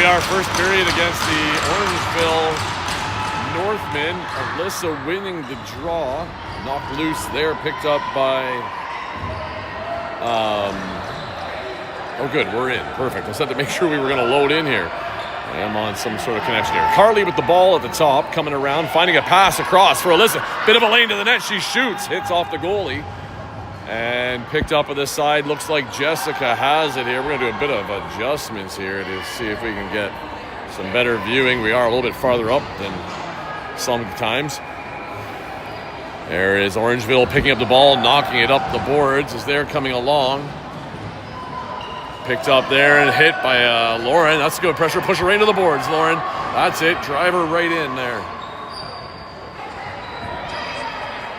are, first period against the Orangeville Northman. Alyssa winning the draw. Knocked loose there, picked up by... oh, good, we're in. Perfect. I just had to make sure we were going to load in here. I am on some sort of connection here. Carly with the ball at the top, coming around, finding a pass across for Alyssa. Bit of a lane to the net. She shoots, hits off the goalie. And picked up on this side. Looks like Jessica has it here. We're going to do a bit of adjustments here to see if we can get some better viewing. We are a little bit farther up than sometimes. There is Orangeville picking up the ball, knocking it up the boards as they're coming along. Picked up there and hit by Lauren. That's good pressure. Push her right into the boards, Lauren. That's it. Drive her right in there.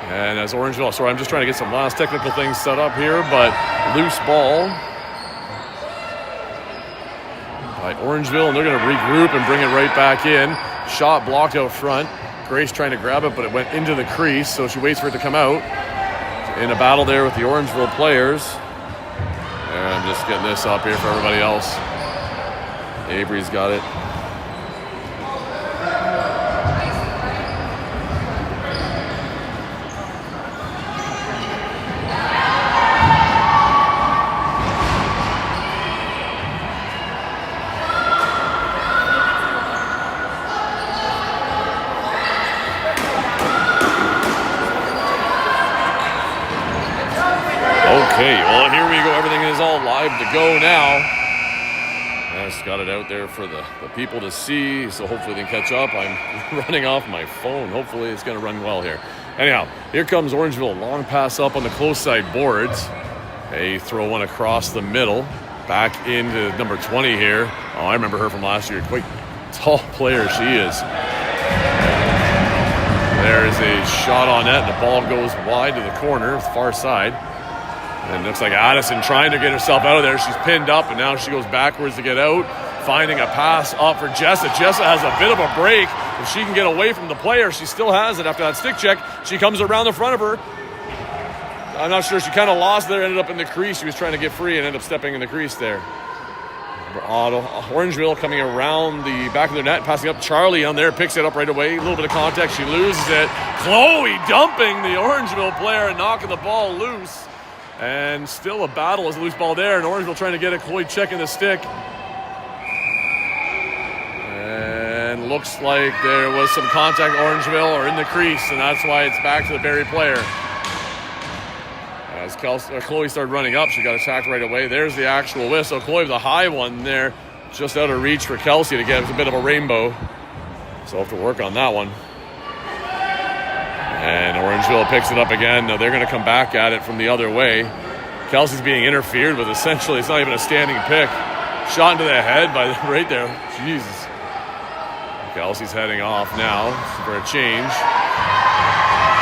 And as Orangeville, sorry, I'm just trying to get some last technical things set up here, but loose ball by Orangeville, and they're going to regroup and bring it right back in. Shot blocked out front. Grace trying to grab it, but it went into the crease, so she waits for it to come out. In a battle there with the Orangeville players. And I'm just getting this up here for everybody else. Avery's got it. Okay, well, here we go. Everything is all live to go now. I just got it out there for the people to see, so hopefully they can catch up. I'm running off my phone. Hopefully it's going to run well here. Anyhow, here comes Orangeville. Long pass up on the close side boards. They throw one across the middle. Back into number 20 here. Oh, I remember her from last year. Quite tall player she is. There is a shot on net, and the ball goes wide to the corner, far side. And it looks like Addison trying to get herself out of there. She's pinned up, and now she goes backwards to get out. Finding a pass up for Jessa. Jessa has a bit of a break. If she can get away from the player, she still has it after that stick check. She comes around the front of her. I'm not sure. She kind of lost there, ended up in the crease. She was trying to get free and ended up stepping in the crease there. Orangeville coming around the back of their net, passing up. Charlie on there, picks it up right away. A little bit of contact. She loses it. Chloe dumping the Orangeville player and knocking the ball loose. And still a battle as a loose ball there. And Orangeville trying to get it. Chloe checking the stick. And looks like there was some contact Orangeville or in the crease. And that's why it's back to the Barrie player. As Chloe started running up, she got attacked right away. There's the actual whistle. Chloe with a high one there. Just out of reach for Kelsey to get. It was a bit of a rainbow. So I'll have to work on that one. And Orangeville picks it up again. Now they're going to come back at it from the other way. Kelsey's being interfered with. Essentially, it's not even a standing pick. Shot into the head by right there. Jesus. Kelsey's heading off now for a change.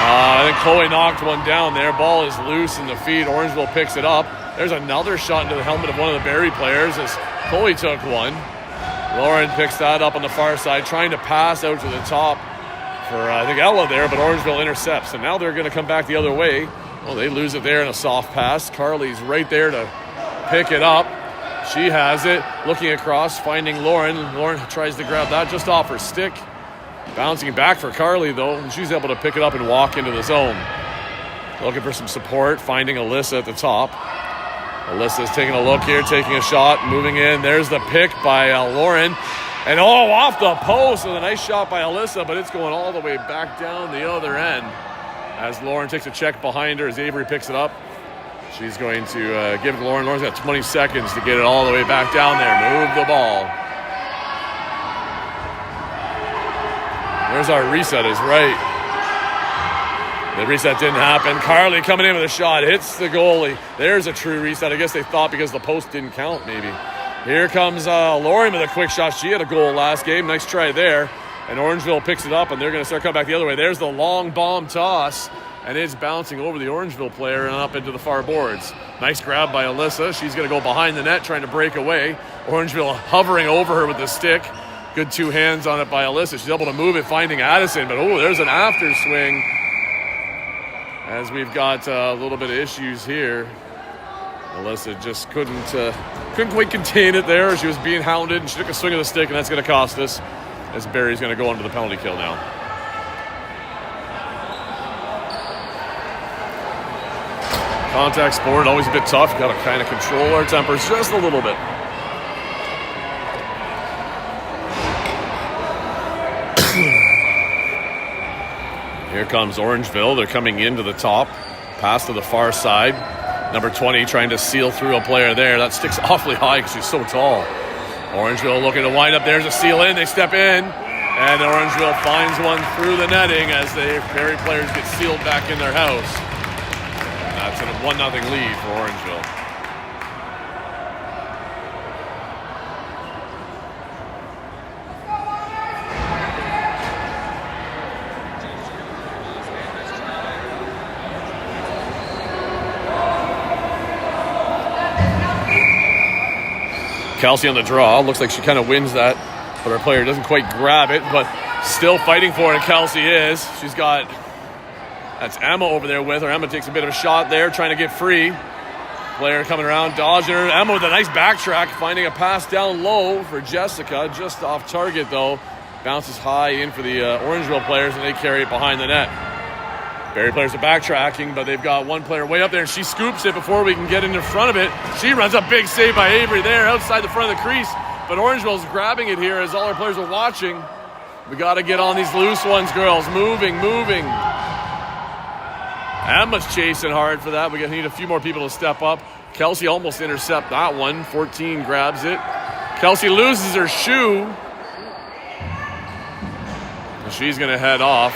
I think Chloe knocked one down there. Ball is loose in the feet. Orangeville picks it up. There's another shot into the helmet of one of the Barrie players as Chloe took one. Lauren picks that up on the far side, trying to pass out to the top for, I think, Ella there, but Orangeville intercepts. And now they're going to come back the other way. Well, they lose it there in a soft pass. Carly's right there to pick it up. She has it. Looking across, finding Lauren. Lauren tries to grab that just off her stick. Bouncing back for Carly, though, and she's able to pick it up and walk into the zone. Looking for some support, finding Alyssa at the top. Alyssa's taking a look here, taking a shot, moving in. There's the pick by Lauren. And off the post with a nice shot by Alyssa, but it's going all the way back down the other end. As Lauren takes a check behind her as Avery picks it up. She's going to give it to Lauren. Lauren's got 20 seconds to get it all the way back down there. Move the ball. There's our reset is right. The reset didn't happen. Carly coming in with a shot. Hits the goalie. There's a true reset. I guess they thought because the post didn't count maybe. Here comes Lauren with a quick shot. She had a goal last game. Nice try there. And Orangeville picks it up, and they're going to start coming back the other way. There's the long bomb toss. And it's bouncing over the Orangeville player and up into the far boards. Nice grab by Alyssa. She's going to go behind the net trying to break away. Orangeville hovering over her with the stick. Good two hands on it by Alyssa. She's able to move it, finding Addison. But, there's an after swing. As we've got a little bit of issues here. Alyssa just couldn't quite contain it there. She was being hounded, and she took a swing of the stick, and that's going to cost us, as Barrie's going to go under the penalty kill now. Contact sport, always a bit tough. Got to kind of control our tempers just a little bit. Here comes Orangeville. They're coming into the top. Pass to the far side. Number 20 trying to seal through a player there. That sticks awfully high because she's so tall. Orangeville looking to wind up. There's a seal in. They step in. And Orangeville finds one through the netting as the Barrie players get sealed back in their house. That's a 1-0 lead for Orangeville. Kelsey on the draw. Looks like she kind of wins that, but her player doesn't quite grab it, but still fighting for it, and Kelsey is. She's got, that's Emma over there with her. Emma takes a bit of a shot there, trying to get free. Player coming around, dodging her. Emma with a nice backtrack, finding a pass down low for Jessica. Just off target, though. Bounces high in for the Orangeville players, and they carry it behind the net. Barrie players are backtracking, but they've got one player way up there, and she scoops it before we can get in front of it. She runs a big save by Avery there outside the front of the crease, but Orangeville's grabbing it here as all our players are watching. We got to get on these loose ones, girls. Moving. Emma's chasing hard for that. We need a few more people to step up. Kelsey almost intercept that one. 14 grabs it. Kelsey loses her shoe. And she's going to head off.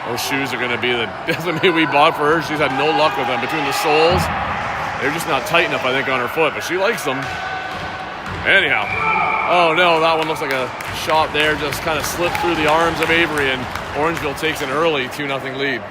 Those shoes are going to be the definitely we bought for her. She's had no luck with them. Between the soles, they're just not tight enough, I think, on her foot, but she likes them. Anyhow. Oh, no, that one looks like a shot there. Just kind of slipped through the arms of Avery, and Orangeville takes an early 2-0 lead.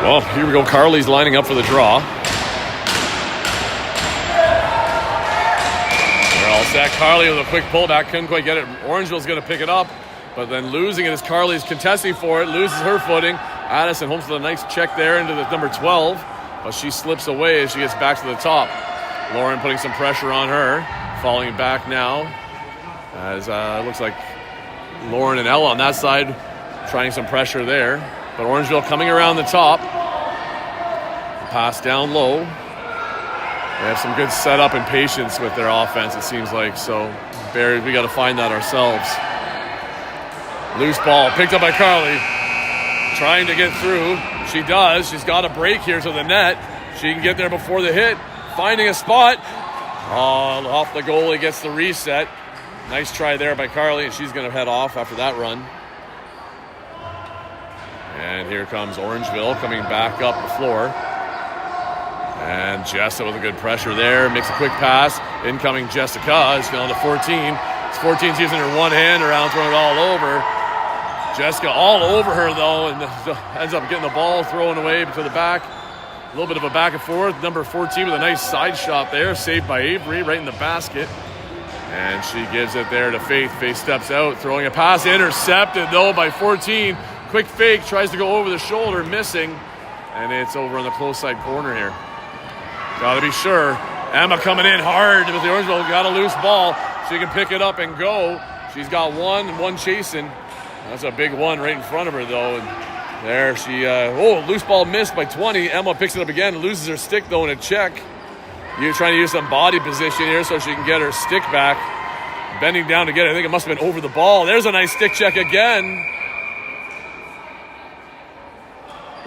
Well, here we go. Carly's lining up for the draw. They're all set. Carly with a quick pullback. Couldn't quite get it. Orangeville's going to pick it up, but then losing it as Carly's contesting for it. Loses her footing. Addison Holmes with a nice check there into the number 12, but she slips away as she gets back to the top. Lauren putting some pressure on her. Falling back now as it looks like Lauren and Ella on that side trying some pressure there. But Orangeville coming around the top. Pass down low. They have some good setup and patience with their offense, it seems like. So, Barrie, we got to find that ourselves. Loose ball picked up by Carly. Trying to get through. She does. She's got a break here to the net. She can get there before the hit. Finding a spot. Oh, off the goalie, gets the reset. Nice try there by Carly, and she's going to head off after that run. And here comes Orangeville coming back up the floor. And Jessa with a good pressure there. Makes a quick pass. Incoming Jessica is going to 14. 14's using her one hand around, throwing it all over. Jessica all over her, though, and ends up getting the ball thrown away to the back. A little bit of a back and forth. Number 14 with a nice side shot there. Saved by Avery right in the basket. And she gives it there to Faith. Faith steps out, throwing a pass. Intercepted, though, by 14. Quick fake, tries to go over the shoulder, missing, and it's over on the close side corner here. Got to be sure. Emma coming in hard with the Orangeville. Got a loose ball. She can pick it up and go. She's got one chasing. That's a big one right in front of her, though. And there she, loose ball missed by 20. Emma picks it up again, loses her stick, though, in a check. You're trying to use some body position here so she can get her stick back. Bending down to get it. I think it must have been over the ball. There's a nice stick check again.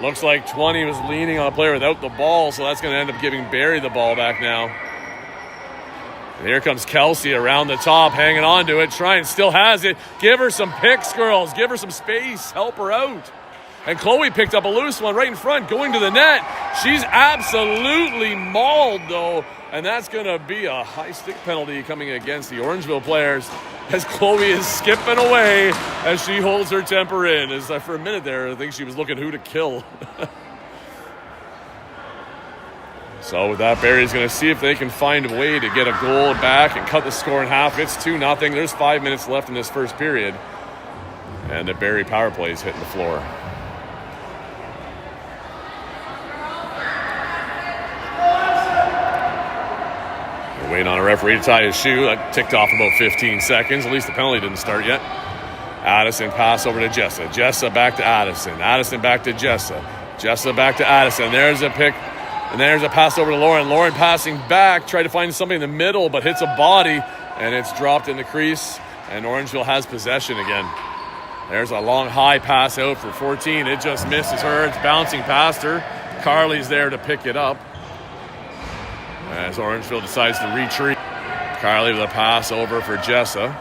Looks like 20 was leaning on a player without the ball, so that's going to end up giving Barrie the ball back now. And here comes Kelsey around the top, hanging on to it, trying, still has it. Give her some picks, girls. Give her some space. Help her out. And Chloe picked up a loose one right in front, going to the net. She's absolutely mauled, though, and that's going to be a high stick penalty coming against the Orangeville players as Chloe is skipping away as she holds her temper in. As for a minute there, I think she was looking who to kill. So with that, Barrie's going to see if they can find a way to get a goal back and cut the score in half. It's 2-0. There's 5 minutes left in this first period. And the Barrie power play is hitting the floor. We're waiting on a referee to tie his shoe. That ticked off about 15 seconds. At least the penalty didn't start yet. Addison pass over to Jessa. Jessa back to Addison. Addison back to Jessa. Jessa back to Addison. There's a pick. And there's a pass over to Lauren. Lauren passing back. Tried to find somebody in the middle, but hits a body. And it's dropped in the crease. And Orangeville has possession again. There's a long high pass out for 14. It just misses her. It's bouncing past her. Carly's there to pick it up. As Orangeville decides to retreat. Carly with a pass over for Jessa.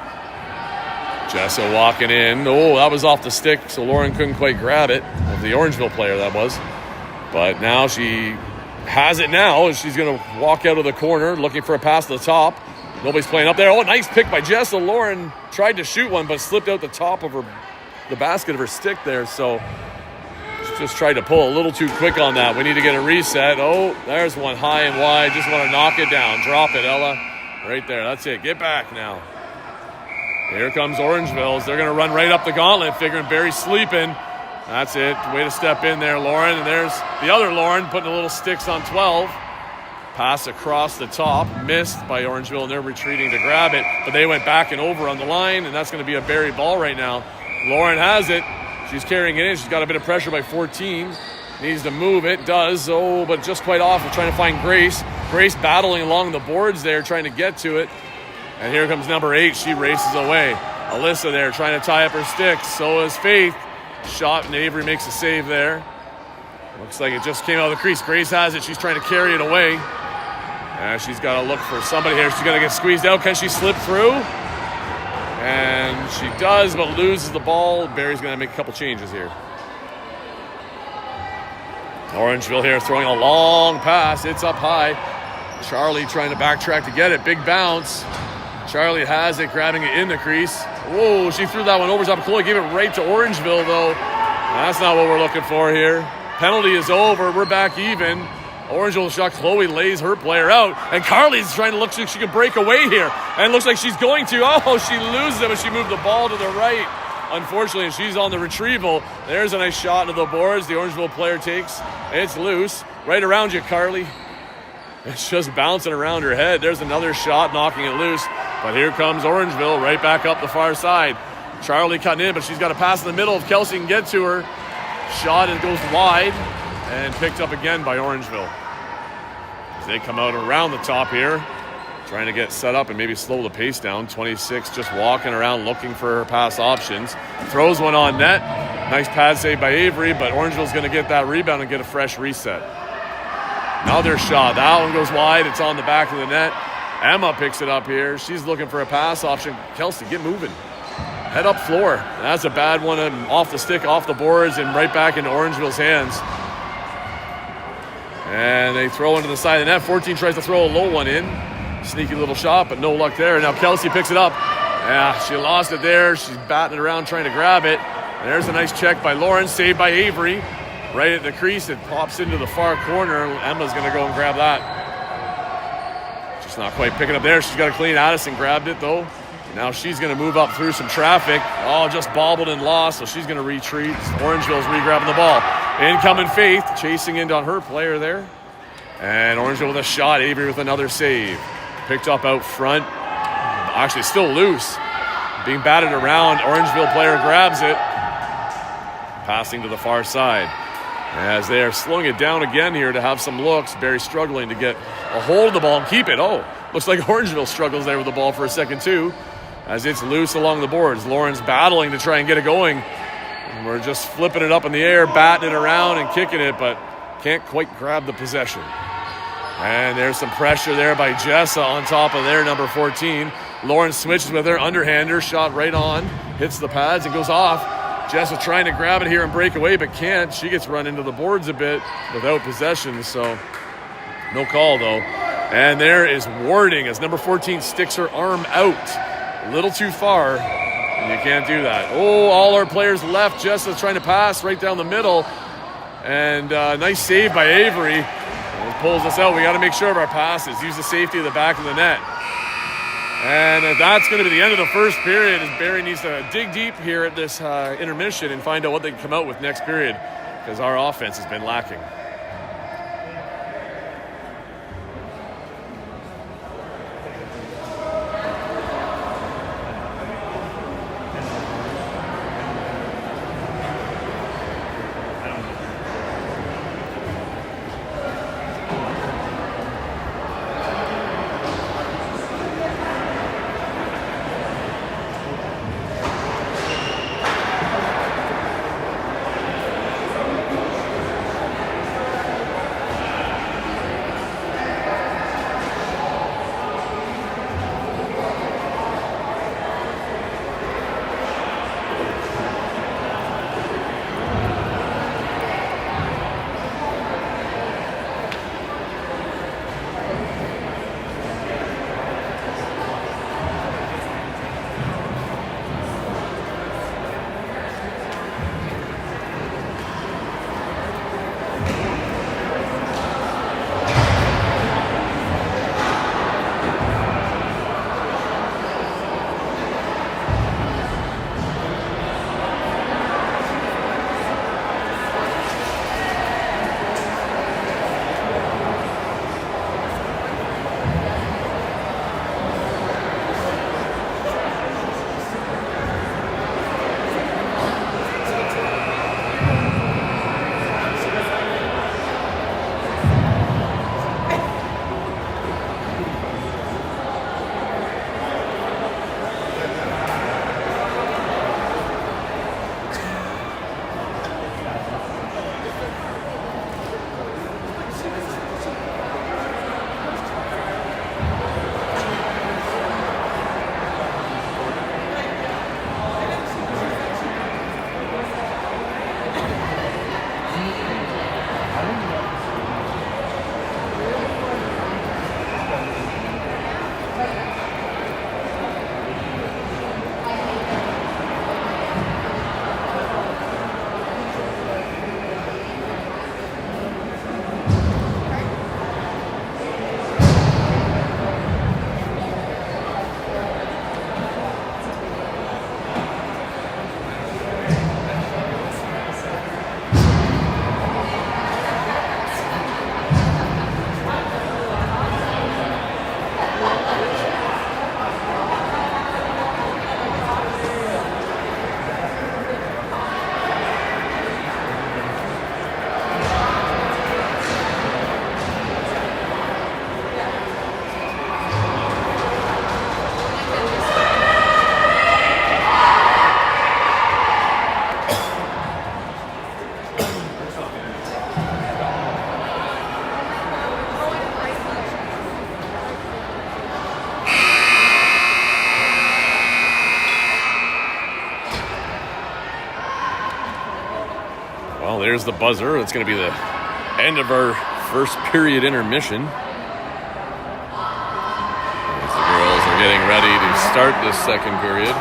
Jessa walking in. Oh, that was off the stick, so Lauren couldn't quite grab it. The Orangeville player, that was. But now she has it now. She's going to walk out of the corner looking for a pass to the top. Nobody's playing up there. Oh, nice pick by Jessa. Lauren tried to shoot one, but slipped out the top of the basket of her stick there. So she just tried to pull a little too quick on that. We need to get a reset. Oh, there's one high and wide. Just want to knock it down. Drop it, Ella. Right there. That's it. Get back now. Here comes Orangeville. They're going to run right up the gauntlet, figuring Barrie's sleeping. That's it. Way to step in there, Lauren. And there's the other Lauren putting a little sticks on 12. Pass across the top. Missed by Orangeville, and they're retreating to grab it. But they went back and over on the line, and that's going to be a Barrie ball right now. Lauren has it. She's carrying it in. She's got a bit of pressure by 14. Needs to move it. Does. Oh, but just quite off. We're trying to find Grace. Grace battling along the boards there, trying to get to it. And here comes number 8. She races away. Alyssa there trying to tie up her sticks. So is Faith. Shot, and Avery makes a save there. Looks like it just came out of the crease. Grace has it. She's trying to carry it away. And she's got to look for somebody here. She's going to get squeezed out. Can she slip through? And she does, but loses the ball. Barrie's going to make a couple changes here. Orangeville here throwing a long pass. It's up high. Charlie trying to backtrack to get it. Big bounce. Charlie has it, grabbing it in the crease. Whoa, she threw that one over top of Chloe. Gave it right to Orangeville, though. That's not what we're looking for here. Penalty is over. We're back even. Orangeville shot. Chloe lays her player out. And Carly's trying to look so she can break away here. And it looks like she's going to. Oh, she loses it, but she moved the ball to the right. Unfortunately, she's on the retrieval. There's a nice shot into the boards. The Orangeville player takes. It's loose. Right around you, Carly. It's just bouncing around her head. There's another shot, knocking it loose. But here comes Orangeville, right back up the far side. Charlie cutting in, but she's got a pass in the middle if Kelsey can get to her. Shot, it goes wide, and picked up again by Orangeville. As they come out around the top here, trying to get set up and maybe slow the pace down. 26 just walking around looking for her pass options. Throws one on net. Nice pad save by Avery, but Orangeville's going to get that rebound and get a fresh reset. Another shot. That one goes wide. It's on the back of the net. Emma picks it up here. She's looking for a pass option. Kelsey, get moving. Head up floor. That's a bad one. Off the stick, off the boards, and right back into Orangeville's hands. And they throw into the side of the net. 14 tries to throw a low one in. Sneaky little shot, but no luck there. Now Kelsey picks it up. Yeah, she lost it there. She's batting it around trying to grab it. There's a nice check by Lauren. Saved by Avery. Right at the crease, it pops into the far corner. Emma's going to go and grab that. Just not quite picking up there. She's got a clean. Addison grabbed it, though. Now she's going to move up through some traffic. Oh, just bobbled and lost, so she's going to retreat. Orangeville's re-grabbing the ball. Incoming Faith, chasing into on her player there. And Orangeville with a shot. Avery with another save. Picked up out front. Actually, still loose. Being batted around. Orangeville player grabs it. Passing to the far side. As they are slowing it down again here to have some looks. Barrie struggling to get a hold of the ball and keep it. Oh, looks like Orangeville struggles there with the ball for a second too. As it's loose along the boards. Lauren's battling to try and get it going. And we're just flipping it up in the air, batting it around and kicking it, but can't quite grab the possession. And there's some pressure there by Jessa on top of their number 14. Lauren switches with her, underhander, shot right on. Hits the pads and goes off. Jessa trying to grab it here and break away, but can't. She gets run into the boards a bit without possession, so no call, though. And there is Warding as number 14 sticks her arm out. A little too far, and you can't do that. Oh, all our players left. Jessa's trying to pass right down the middle. And nice save by Avery. pulls us out. We got to make sure of our passes. Use the safety of the back of the net. And that's going to be the end of the first period, as Barrie needs to dig deep here at this intermission and find out what they can come out with next period, because our offense has been lacking. Well, there's the buzzer. It's going to be the end of our first period intermission. As the girls are getting ready to start this second period.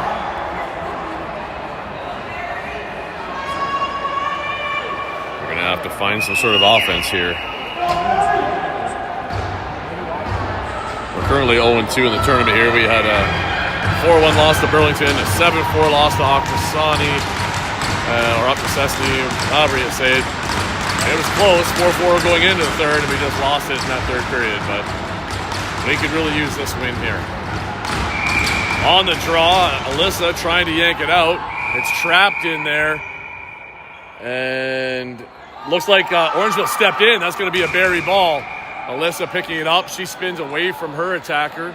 We're going to have to find some sort of offense here. We're currently 0-2 in the tournament here. We had a 4-1 loss to Burlington, a 7-4 loss to Octasani. Or up to Cessny, however you say it. It was close, 4-4 going into the third, and we just lost it in that third period. But we could really use this win here. On the draw, Alyssa trying to yank it out. It's trapped in there. And looks like Orangeville stepped in. That's going to be a Barrie ball. Alyssa picking it up. She spins away from her attacker.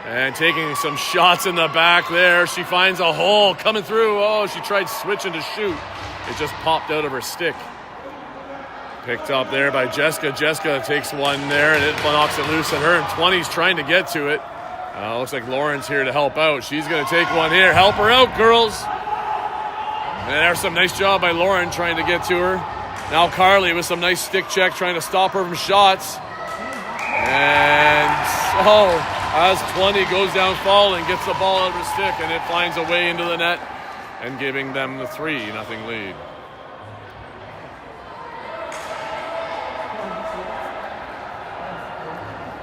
And taking some shots in the back there. She finds a hole coming through. Oh, she tried switching to shoot. It just popped out of her stick. Picked up there by Jessica. Jessica takes one there, and it knocks it loose. And her and 20's trying to get to it. Looks like Lauren's here to help out. She's going to take one here. Help her out, girls. And there's some nice job by Lauren trying to get to her. Now Carly with some nice stick check trying to stop her from shots. And so as 20 goes down falling, gets the ball out of her stick, and it finds a way into the net and giving them the 3-0 lead.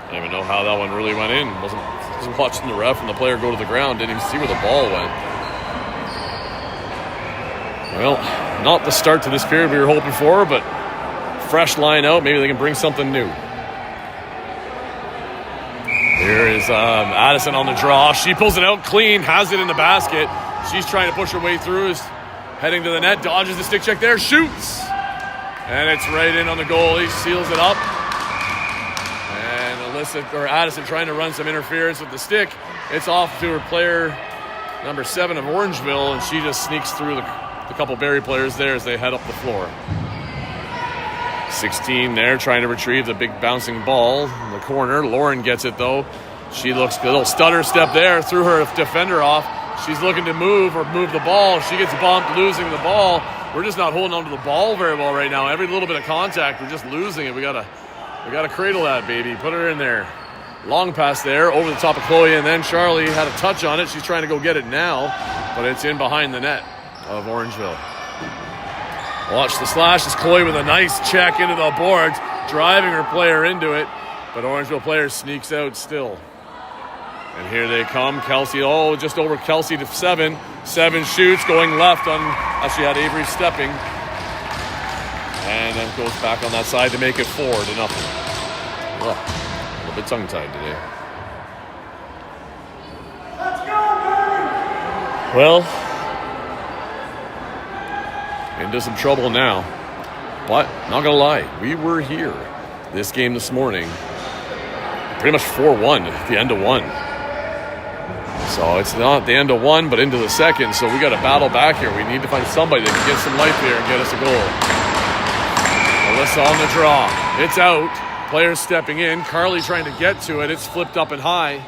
I don't even know how that one really went in. Wasn't watching the ref and the player go to the ground. Didn't even see where the ball went. Well, not the start to this period we were hoping for, but fresh line out. Maybe they can bring something new. Here is Addison on the draw. She pulls it out clean, has it in the basket. She's trying to push her way through, is heading to the net, dodges the stick check there, shoots. And it's right in on the goalie, seals it up. And Addison trying to run some interference with the stick. It's off to her player, number 7 of Orangeville, and she just sneaks through the couple Barrie players there as they head up the floor. 16 there, trying to retrieve the big bouncing ball in the corner. Lauren gets it, though. She looks a little stutter step there, threw her defender off. She's looking to move the ball. She gets bumped, losing the ball. We're just not holding on to the ball very well right now. Every little bit of contact, we're just losing it. We gotta cradle that, baby. Put her in there. Long pass there, over the top of Chloe, and then Charlie had a touch on it. She's trying to go get it now, but it's in behind the net of Orangeville. Watch the slash as Chloe with a nice check into the boards, driving her player into it, but Orangeville player sneaks out still. And here they come. Kelsey, just over Kelsey to 7. 7 shoots, going left on, actually had Avery stepping. And then goes back on that side to make it 4-0. Oh, a little bit tongue-tied today. Let's go, Barrie! Well, into some trouble now. But, not going to lie, we were here this game this morning. Pretty much 4-1 at the end of 1. So it's not the end of 1, but into the second. So we got to battle back here. We need to find somebody that can get some life here and get us a goal. Alyssa on the draw. It's out. Players stepping in. Carly trying to get to it. It's flipped up and high.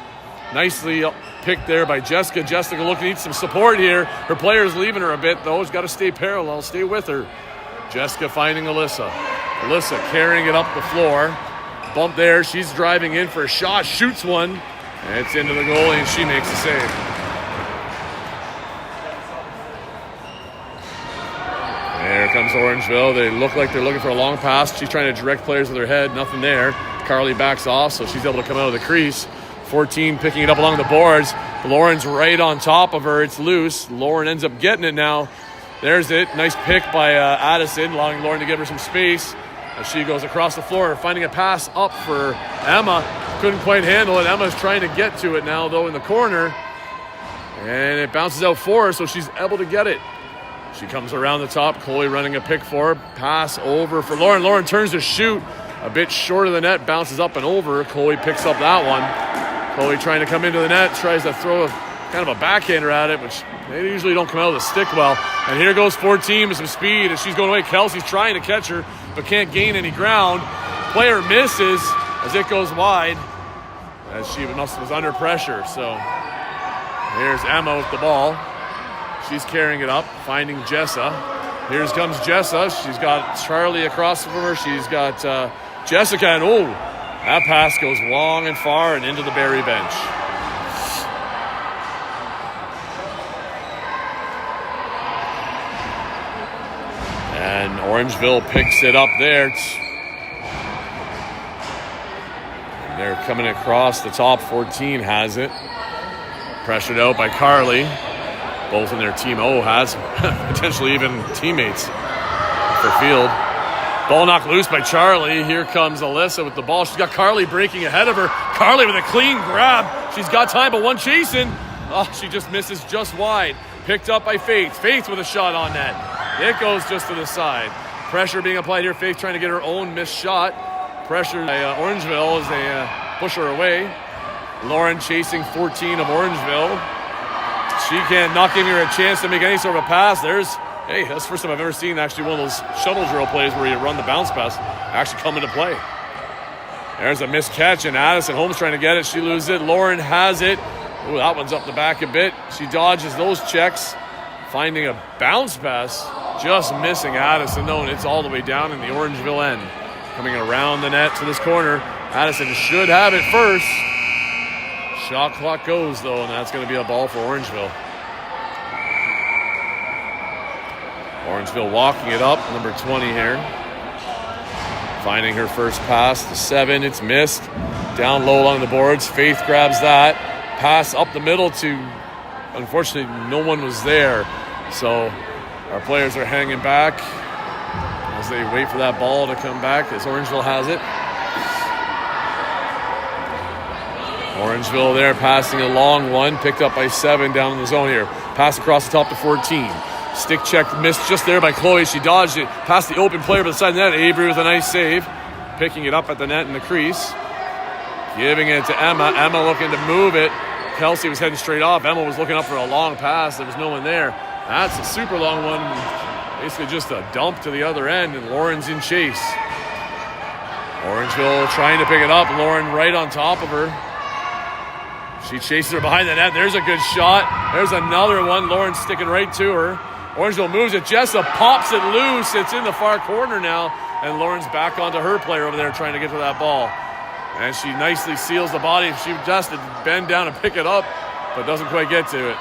Nicely picked there by Jessica. Jessica looking to need some support here. Her player's leaving her a bit, though. She's got to stay parallel. Stay with her. Jessica finding Alyssa. Alyssa carrying it up the floor. Bump there. She's driving in for a shot. Shoots one. And it's into the goalie, and she makes the save. There comes Orangeville. They look like they're looking for a long pass. She's trying to direct players with her head. Nothing there. Carly backs off, so she's able to come out of the crease. 14 picking it up along the boards. Lauren's right on top of her. It's loose. Lauren ends up getting it now. There's it. Nice pick by Addison, allowing Lauren to give her some space. As she goes across the floor, finding a pass up for Emma. Couldn't quite handle it. Emma's trying to get to it now, though, in the corner. And it bounces out for her, so she's able to get it. She comes around the top. Chloe running a pick for her. Pass over for Lauren. Lauren turns to shoot. A bit short of the net. Bounces up and over. Chloe picks up that one. Chloe trying to come into the net. Tries to throw kind of a backhander at it, which they usually don't come out of the stick well. And here goes 14 with some speed. And she's going away. Kelsey's trying to catch her, but can't gain any ground. Player misses as it goes wide, as she was under pressure. So here's Emma with the ball. She's carrying it up, finding Jessa. Here comes Jessa. She's got Charlie across from her. She's got Jessica, and that pass goes long and far and into the Barrie bench. And Orangeville picks it up there. And they're coming across the top. 14 has it. Pressured out by Carly. Both in their team O has. Potentially even teammates for field. Ball knocked loose by Charlie. Here comes Alyssa with the ball. She's got Carly breaking ahead of her. Carly with a clean grab. She's got time, but one chasing. Oh, she just misses just wide. Picked up by Faith. Faith with a shot on net. It goes just to the side. Pressure being applied here. Faith trying to get her own missed shot. Pressure by Orangeville as they push her away. Lauren chasing 14 of Orangeville. She not giving her a chance to make any sort of a pass. That's the first time I've ever seen actually one of those shuttle drill plays where you run the bounce pass actually come into play. There's a missed catch, and Addison Holmes trying to get it. She loses it. Lauren has it. Ooh, that one's up the back a bit. She dodges those checks, finding a bounce pass. Just missing Addison, though, and it's all the way down in the Orangeville end. Coming around the net to this corner. Addison should have it first. Shot clock goes, though, and that's going to be a ball for Orangeville. Orangeville walking it up, number 20 here. Finding her first pass to 7. It's missed. Down low along the boards. Faith grabs that. Pass up the middle to, unfortunately, no one was there. So our players are hanging back as they wait for that ball to come back as Orangeville has it. Orangeville there passing a long one, picked up by 7 down in the zone here. Pass across the top to 14. Stick check missed just there by Chloe. She dodged it past the open player by the side of the net. Avery with a nice save. Picking it up at the net in the crease. Giving it to Emma. Emma looking to move it. Kelsey was heading straight off. Emma was looking up for a long pass. There was no one there. That's a super long one. Basically just a dump to the other end, and Lauren's in chase. Orangeville trying to pick it up. Lauren right on top of her. She chases her behind the net. There's a good shot. There's another one. Lauren sticking right to her. Orangeville moves it. Jessa pops it loose. It's in the far corner now. And Lauren's back onto her player over there trying to get to that ball. And she nicely seals the body. She just had to bend down and pick it up, but doesn't quite get to it.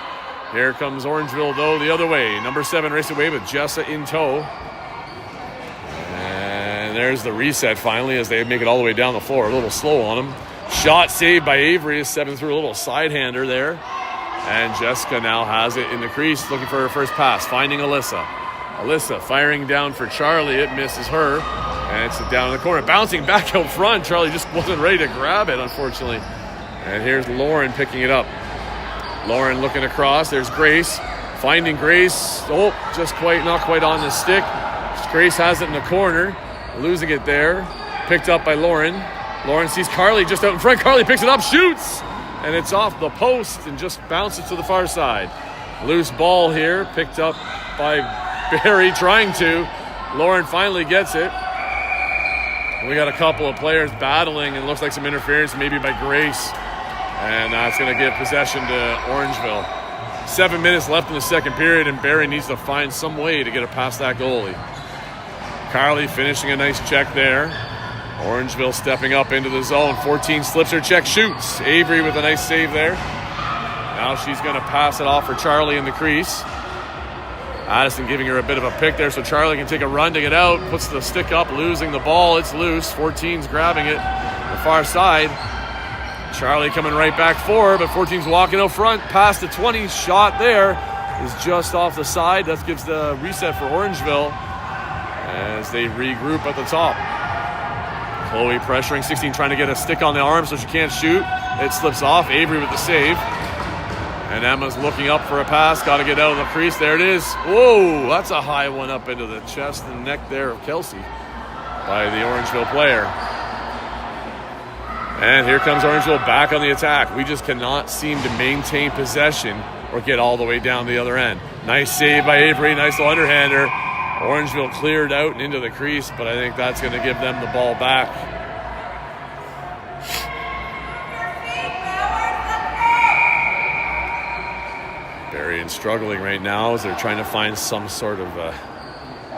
Here comes Orangeville, though, the other way. Number 7 racing away with Jessa in tow. And there's the reset finally as they make it all the way down the floor. A little slow on them. Shot saved by Avery. 7 through a little side-hander there. And Jessica now has it in the crease, looking for her first pass, finding Alyssa. Alyssa firing down for Charlie. It misses her. And it's down in the corner. Bouncing back out front. Charlie just wasn't ready to grab it, unfortunately. And here's Lauren picking it up. Lauren looking across. There's Grace. Finding Grace. Oh, just not quite on the stick. Grace has it in the corner. Losing it there. Picked up by Lauren. Lauren sees Carly just out in front. Carly picks it up, shoots. And it's off the post and just bounces to the far side. Loose ball here. Picked up by Barrie trying to. Lauren finally gets it. We got a couple of players battling, and it looks like some interference maybe by Grace. And that's going to give possession to Orangeville. 7 minutes left in the second period, and Barrie needs to find some way to get it past that goalie. Carly finishing a nice check there. Orangeville stepping up into the zone. 14 slips her check, shoots. Avery with a nice save there. Now she's going to pass it off for Charlie in the crease. Addison giving her a bit of a pick there so Charlie can take a run to get out. Puts the stick up, losing the ball. It's loose. 14's grabbing it. The far side. Charlie coming right back forward, but 14's walking out front. Past the 20 shot there is just off the side. That gives the reset for Orangeville as they regroup at the top. Chloe pressuring 16, trying to get a stick on the arm so she can't shoot. It slips off. Avery with the save. And Emma's looking up for a pass. Got to get out of the crease. There it is. Whoa, that's a high one up into the chest and neck there of Kelsey by the Orangeville player. And here comes Orangeville back on the attack. We just cannot seem to maintain possession or get all the way down the other end. Nice save by Avery. Nice little underhander. Orangeville cleared out and into the crease, but I think that's going to give them the ball back. Barrie struggling right now as they're trying to find some sort of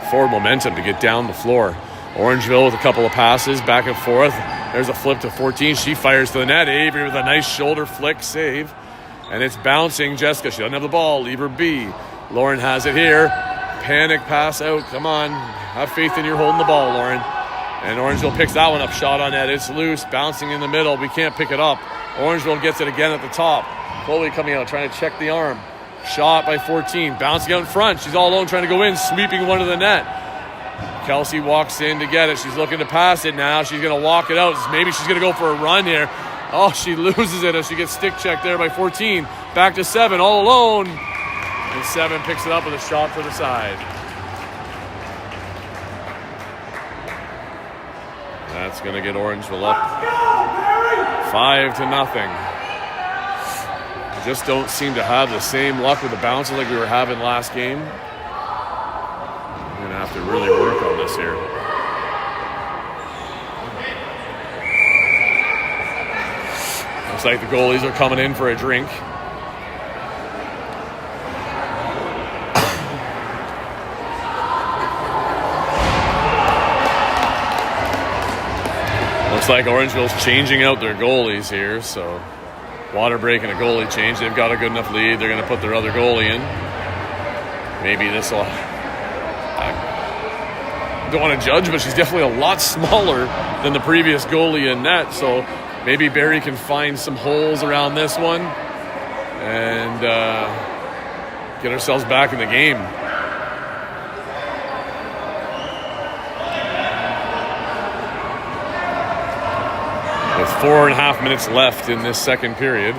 forward momentum to get down the floor. Orangeville with a couple of passes back and forth. There's a flip to 14. She fires to the net. Avery with a nice shoulder flick save. And it's bouncing. Jessica, she doesn't have the ball. Leave her be. Lauren has it here. Panic pass out. Come on. Have faith in you're holding the ball, Lauren. And Orangeville picks that one up. Shot on net. It's loose. Bouncing in the middle. We can't pick it up. Orangeville gets it again at the top. Chloe coming out, trying to check the arm. Shot by 14. Bouncing out in front. She's all alone trying to go in. Sweeping one to the net. Kelsey walks in to get it. She's looking to pass it now. She's going to walk it out. Maybe she's going to go for a run here. Oh, she loses it as she gets stick checked there by 14. Back to 7, all alone. And 7 picks it up with a shot to the side. That's going to get Orangeville up 5-0. We just don't seem to have the same luck with the bounces like we were having last game. We're going to have to really work on this here. Looks like the goalies are coming in for a drink. Looks like Orangeville's changing out their goalies here, so water break and a goalie change. They've got a good enough lead. They're going to put their other goalie in. Maybe this will... I don't want to judge, but she's definitely a lot smaller than the previous goalie in net, so Maybe Barrie can find some holes around this one and get ourselves back in the game. With 4.5 minutes left in this second period,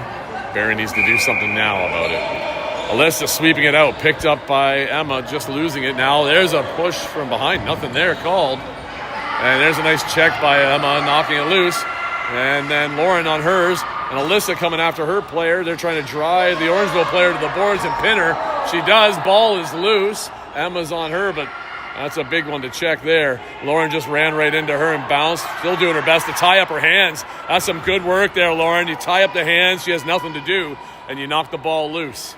Barrie needs to do something now about it. Alyssa sweeping it out, picked up by Emma, just losing it now. There's a push from behind, nothing there called. And there's a nice check by Emma, knocking it loose. And then Lauren on hers, and Alyssa coming after her player. They're trying to drive the Orangeville player to the boards and pin her. She does, ball is loose. Emma's on her, but that's a big one to check there. Lauren just ran right into her and bounced, still doing her best to tie up her hands. That's some good work there, Lauren. You tie up the hands, she has nothing to do, and you knock the ball loose.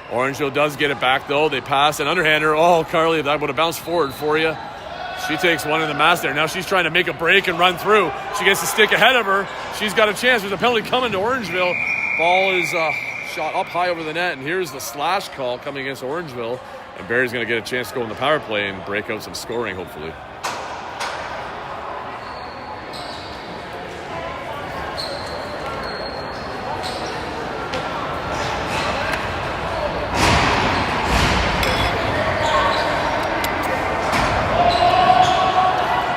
Orangeville does get it back, though. They pass an underhander. Oh, Carly, that would have bounced forward for you. She takes one in the mass there. Now she's trying to make a break and run through. She gets to stick ahead of her. She's got a chance. There's a penalty coming to Orangeville. Ball is shot up high over the net, and here's the slash call coming against Orangeville. And Barrie's going to get a chance to go in the power play and break out some scoring, hopefully.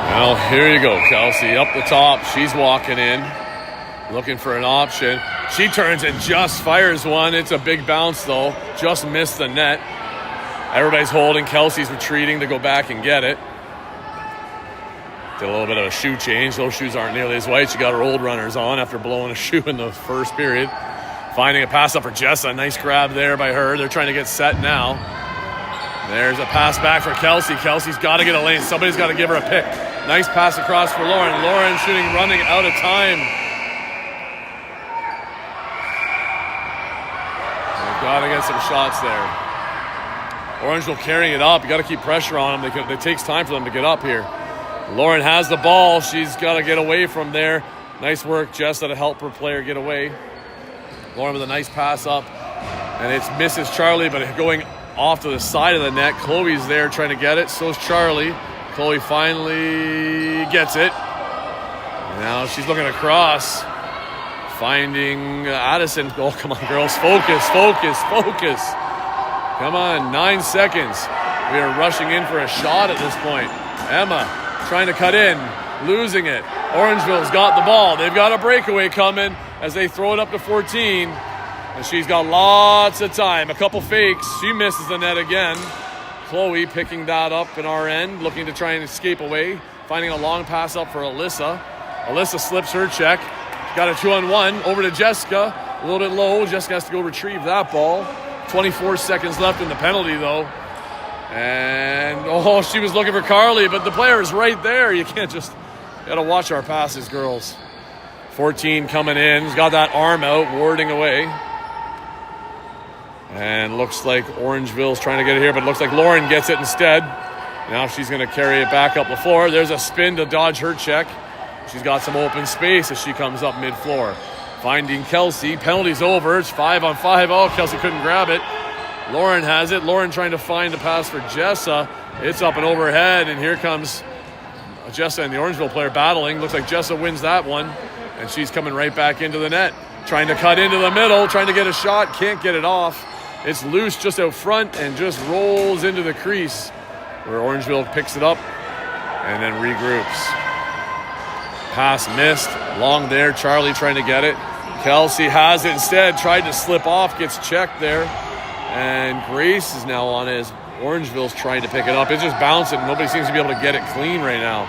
Well, here you go, Kelsey, up the top. She's walking in, looking for an option. She turns and just fires one. It's a big bounce, though. Just missed the net. Everybody's holding. Kelsey's retreating to go back and get it. Did a little bit of a shoe change. Those shoes aren't nearly as white. She got her old runners on after blowing a shoe in the first period. Finding a pass up for Jessa. Nice grab there by her. They're trying to get set now. There's a pass back for Kelsey. Kelsey's got to get a lane. Somebody's got to give her a pick. Nice pass across for Lauren. Lauren shooting, running out of time. They've got to get some shots there. Orangeville carrying it up. You got to keep pressure on them. It takes time for them to get up here. Lauren has the ball. She's got to get away from there. Nice work, Jessa, to help her player get away. Lauren with a nice pass up. And it's misses Charlie, but going off to the side of the net. Chloe's there trying to get it. So's Charlie. Chloe finally gets it. Now she's looking across. Finding Addison. Oh, come on, girls. Focus, focus, focus. Come on, 9 seconds. We are rushing in for a shot at this point. Emma trying to cut in, losing it. Orangeville's got the ball. They've got a breakaway coming as they throw it up to 14. And she's got lots of time. A couple fakes. She misses the net again. Chloe picking that up in our end, looking to try and escape away. Finding a long pass up for Alyssa. Alyssa slips her check. Got a 2-on-1 over to Jessica. A little bit low. Jessica has to go retrieve that ball. 24 seconds left in the penalty, though. And, she was looking for Carly, but the player is right there. You can't just... You got to watch our passes, girls. 14 coming in. He's got that arm out, warding away. And looks like Orangeville's trying to get it here, but it looks like Lauren gets it instead. Now she's going to carry it back up the floor. There's a spin to dodge her check. She's got some open space as she comes up mid-floor. Finding Kelsey. Penalty's over. It's 5-on-5. Oh, Kelsey couldn't grab it. Lauren has it. Lauren trying to find a pass for Jessa. It's up and overhead, and here comes Jessa and the Orangeville player battling. Looks like Jessa wins that one, and she's coming right back into the net. Trying to cut into the middle, trying to get a shot. Can't get it off. It's loose just out front and just rolls into the crease where Orangeville picks it up and then regroups. Pass missed. Long there. Charlie trying to get it. Kelsey has it instead. Tried to slip off. Gets checked there. And Grace is now on it as Orangeville's trying to pick it up. It's just bouncing. Nobody seems to be able to get it clean right now.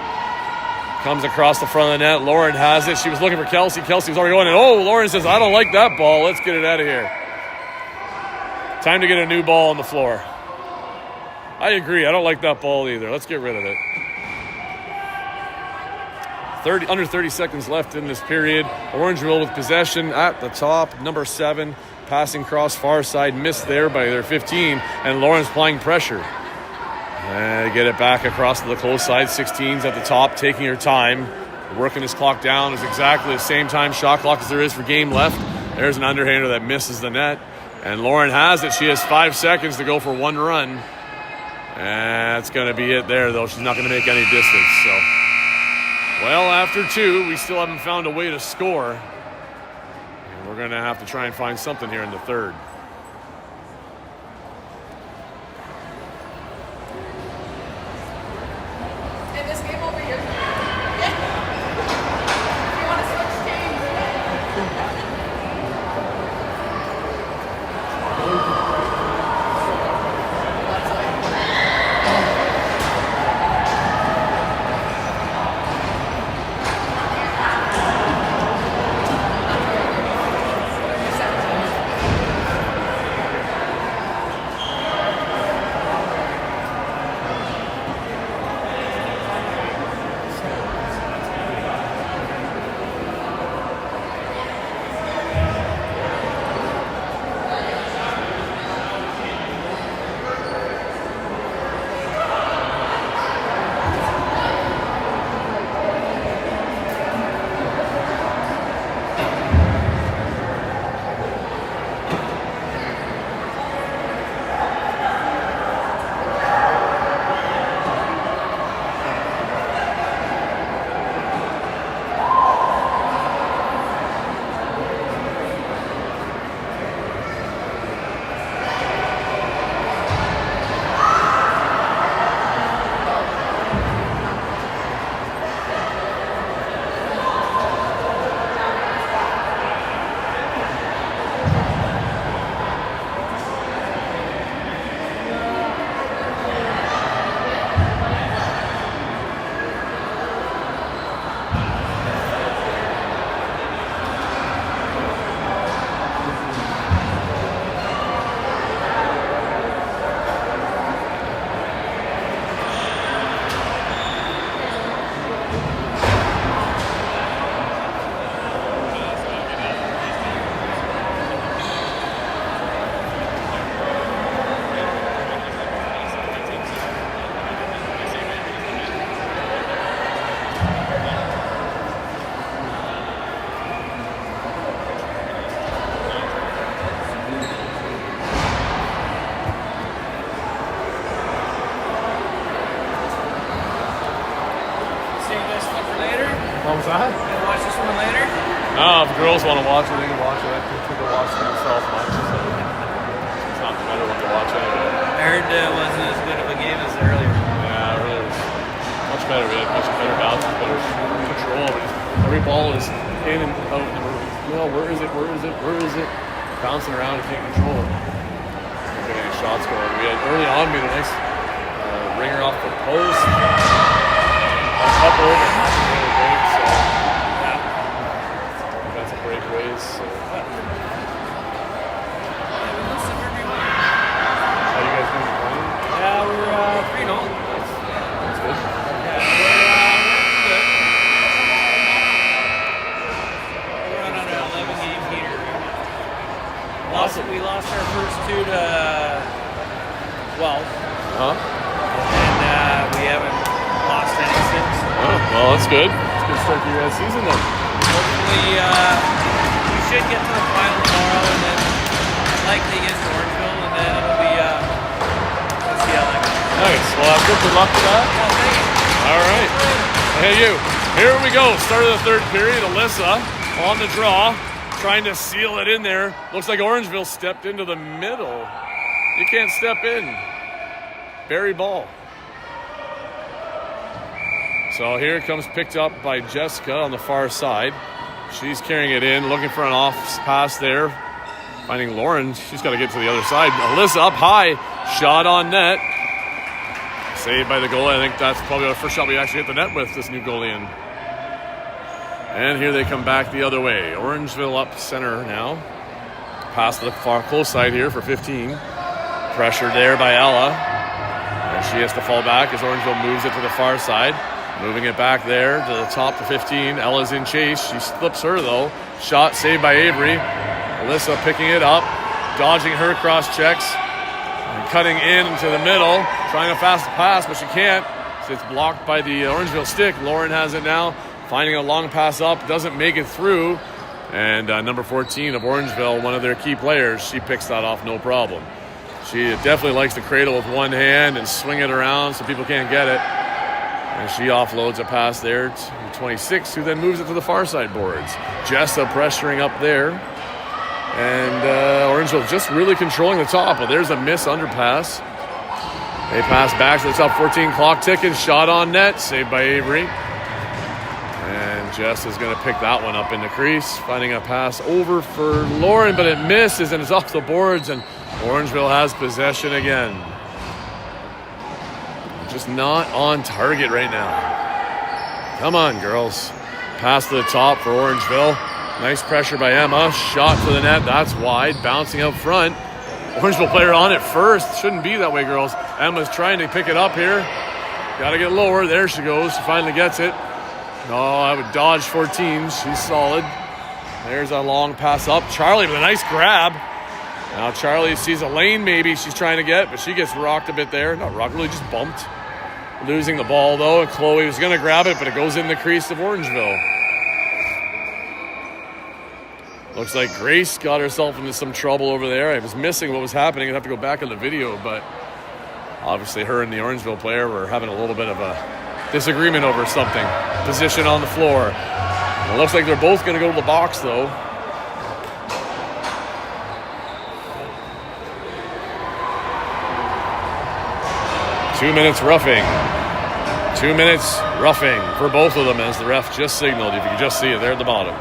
Comes across the front of the net. Lauren has it. She was looking for Kelsey. Kelsey was already going. And Lauren says, I don't like that ball. Let's get it out of here. Time to get a new ball on the floor. I agree. I don't like that ball either. Let's get rid of it. Under 30 seconds left in this period. Orangeville with possession at the top. Number 7. Passing cross far side. Missed there by their 15. And Lauren's applying pressure. And get it back across to the close side. 16's at the top. Taking her time. Working this clock down is exactly the same time shot clock as there is for game left. There's an underhander that misses the net. And Lauren has it. She has 5 seconds to go for one run. And that's going to be it there, though. She's not going to make any distance. So Well, after 2, we still haven't found a way to score. And we're going to have to try and find something here in the 3rd. In this game over here. You want to switch teams? What was that? Gonna watch this one later? No, if the girls want to watch it, they can watch it. I think they'll watch it themselves much. So it's not the better one to watch anyway. I heard it wasn't as good of a game as earlier. Yeah, it really was much better. We had much better balance, better control. Every ball is in and out. Well, where is it? Where is it? Where is it? Bouncing around and can't control it. Not getting any shots going. We had early on made a nice ringer off the post. A couple of them really great. So yeah, we got some breakaways. So. How you guys doing? Playing? Yeah, we're 3-0. That's good. Yeah, we're good. We're on an 11-game heater. We lost our first 2 to 12, and we haven't lost any since. Oh, well, that's good. It's a good start to your season then. Hopefully, we should get to the final tomorrow, and then likely against Orangeville, and then it'll be let's see how that goes. Nice. Well, good luck with that. Yeah, thank you. All right. Hey, you. Here we go. Start of the 3rd period. Alyssa on the draw, trying to seal it in there. Looks like Orangeville stepped into the middle. You can't step in. Barrie ball. So here it comes, picked up by Jessica on the far side. She's carrying it in, looking for an off pass there. Finding Lauren. She's got to get to the other side. Alyssa up high. Shot on net. Saved by the goalie. I think that's probably the first shot we actually hit the net with, this new goalie in. And here they come back the other way. Orangeville up center now. Pass to the far close side here for 15. Pressure there by Ella. And she has to fall back as Orangeville moves it to the far side. Moving it back there to the top to 15. Ella's in chase. She slips her though. Shot saved by Avery. Alyssa picking it up. Dodging her cross checks. And cutting into the middle. Trying a fast pass, but she can't. So it's blocked by the Orangeville stick. Lauren has it now. Finding a long pass up. Doesn't make it through. And number 14 of Orangeville, one of their key players, she picks that off no problem. She definitely likes to cradle with one hand and swing it around so people can't get it. And she offloads a pass there to 26, who then moves it to the far side boards. Jessa pressuring up there. And Orangeville just really controlling the top. But there's a miss underpass. They pass back to the top, 14 clock ticking. Shot on net, saved by Avery. And Jess is going to pick that one up in the crease. Finding a pass over for Lauren, but it misses and it's off the boards. And Orangeville has possession again. Just not on target right now. Come on, girls. Pass to the top for Orangeville. Nice pressure by Emma. Shot to the net. That's wide. Bouncing out front. Orangeville player on it first. Shouldn't be that way, girls. Emma's trying to pick it up here. Got to get lower. There she goes. She finally gets it. No, I would dodge 14. She's solid. There's a long pass up. Charlie with a nice grab. Now Charlie sees a lane maybe she's trying to get, but she gets rocked a bit there. Not rocked, really just bumped. Losing the ball, though, and Chloe was going to grab it, but it goes in the crease of Orangeville. Looks like Grace got herself into some trouble over there. I was missing what was happening. I'd have to go back in the video, but obviously her and the Orangeville player were having a little bit of a disagreement over something. Position on the floor. It looks like they're both going to go to the box, though. Two minutes roughing. 2 minutes roughing for both of them as the ref just signaled. If you can just see it there at the bottom.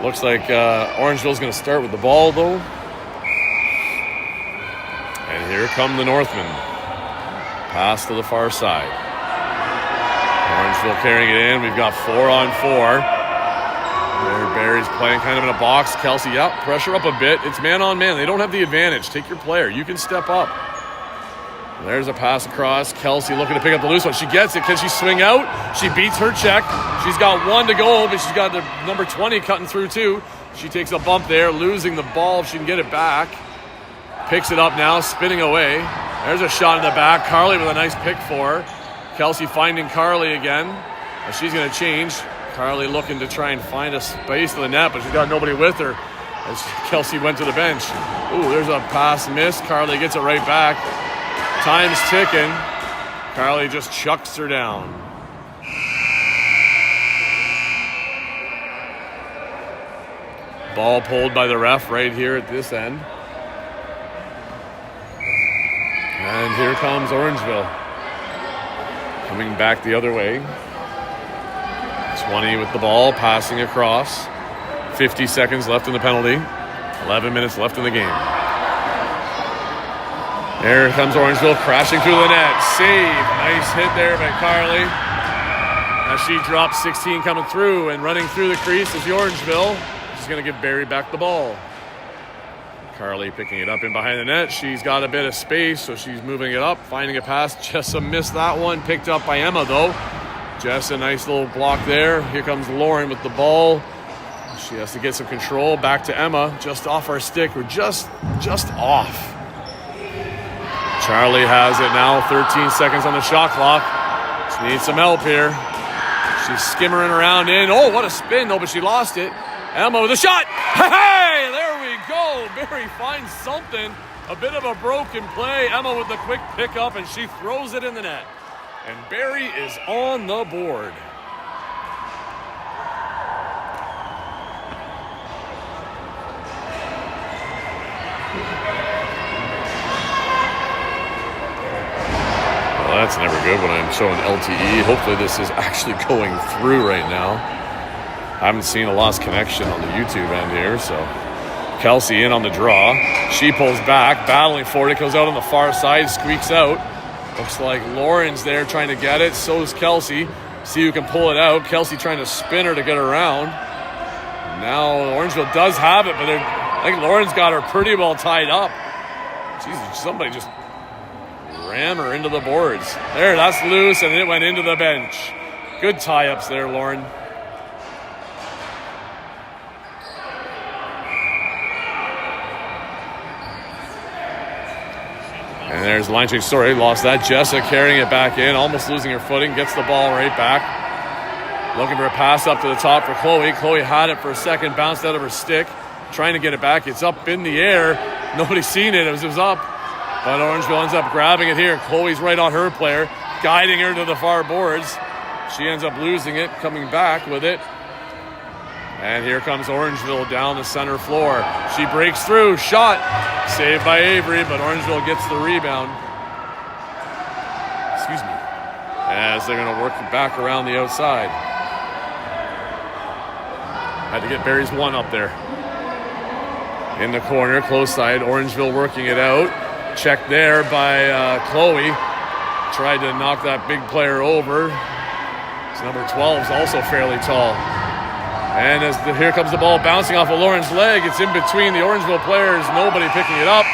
Looks like Orangeville's going to start with the ball, though. And here come the Northmen. Pass to the far side. Orangeville carrying it in. We've got 4-on-4. There, Barrie's playing kind of in a box. Kelsey, pressure up a bit. It's man on man. They don't have the advantage. Take your player. You can step up. There's a pass across. Kelsey looking to pick up the loose one. She gets it. Can she swing out? She beats her check. She's got one to go, but she's got the number 20 cutting through too. She takes a bump there, losing the ball if she can get it back. Picks it up now, spinning away. There's a shot in the back. Carly with a nice pick for her. Kelsey finding Carly again. And she's going to change. Carly looking to try and find a space to the net, but she's got nobody with her as Kelsey went to the bench. Ooh, there's a pass miss. Carly gets it right back. Time's ticking. Carly just chucks her down. Ball pulled by the ref right here at this end. And here comes Orangeville. Coming back the other way. 20 with the ball, passing across. 50 seconds left in the penalty. 11 minutes left in the game. There comes Orangeville crashing through the net. Save. Nice hit there by Carly. As she drops 16 coming through and running through the crease is the Orangeville. She's going to give Barrie back the ball. Carly picking it up in behind the net. She's got a bit of space, so she's moving it up, finding a pass. Jessa missed that one. Picked up by Emma, though. Jessa, nice little block there. Here comes Lauren with the ball. She has to get some control. Back to Emma. Just off our stick. We're just off. Charlie has it now, 13 seconds on the shot clock. She needs some help here. She's skimmering around in. Oh, what a spin, though, but she lost it. Emma with a shot. Hey, there we go. Barrie finds something. A bit of a broken play. Emma with the quick pickup, and she throws it in the net. And Barrie is on the board. That's never good when I'm showing LTE. Hopefully this is actually going through right now. I haven't seen a lost connection on the YouTube end here, so Kelsey in on the draw. She pulls back, battling for it. It goes out on the far side, squeaks out. Looks like Lauren's there trying to get it. So is Kelsey. See who can pull it out. Kelsey trying to spin her to get around. Now Orangeville does have it, but I think Lauren's got her pretty well tied up. Jesus, somebody just ram her into the boards. There, that's loose, and it went into the bench. Good tie-ups there, Lauren. And there's the line change. Sorry, lost that. Jessa carrying it back in, almost losing her footing. Gets the ball right back. Looking for a pass up to the top for Chloe. Chloe had it for a second, bounced out of her stick. Trying to get it back. It's up in the air. Nobody's seen it. It was up. But Orangeville ends up grabbing it here. Chloe's right on her player, guiding her to the far boards. She ends up losing it, coming back with it. And here comes Orangeville down the center floor. She breaks through, shot, saved by Avery, but Orangeville gets the rebound. Excuse me. As they're going to work it back around the outside. Had to get Barrie's one up there. In the corner, close side, Orangeville working it out. Checked there by Chloe. Tried to knock that big player over. It's number 12 is also fairly tall. And here comes the ball bouncing off of Lauren's leg. It's in between the Orangeville players. Nobody picking it up.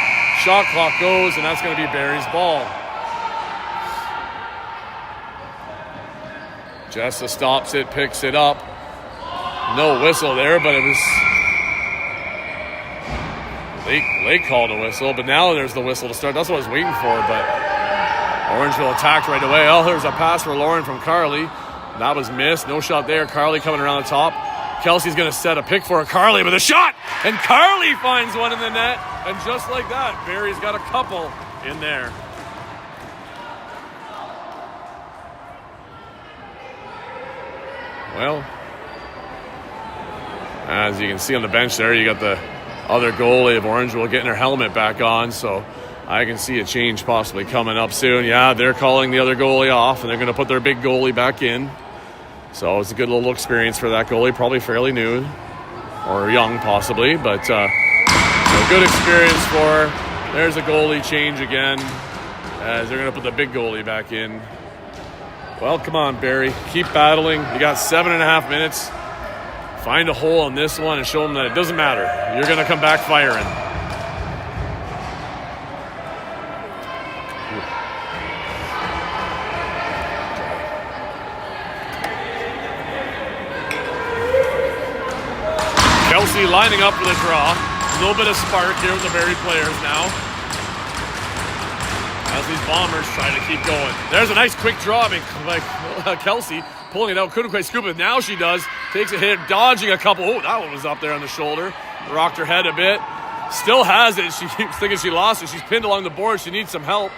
Shot clock goes, and that's going to be Barrie's ball. Jessa stops it, picks it up. No whistle there, but it was... Lake called a whistle, but now there's the whistle to start. That's what I was waiting for, but Orangeville attacked right away. Oh, there's a pass for Lauren from Carly. That was missed. No shot there. Carly coming around the top. Kelsey's going to set a pick for Carly with a shot, and Carly finds one in the net, and just like that, Barrie's got a couple in there. Well, as you can see on the bench there, you got the other goalie of Orangeville getting her helmet back on, so I can see a change possibly coming up soon. Yeah, they're calling the other goalie off, and they're going to put their big goalie back in. So it's a good little experience for that goalie, probably fairly new or young possibly, but a good experience for her. There's a goalie change again as they're going to put the big goalie back in. Well, come on, Barrie. Keep battling. You got 7.5 minutes. Find a hole in this one and show them that it doesn't matter. You're going to come back firing. Kelsey lining up for the draw. A little bit of spark here with the Barrie players now. As these Bombers try to keep going. There's a nice quick draw. I mean, Kelsey pulling it out. Couldn't quite scoop it. Now she does. Takes a hit, dodging a couple. Oh, that one was up there on the shoulder. Rocked her head a bit. Still has it. She keeps thinking she lost it. She's pinned along the board. She needs some help.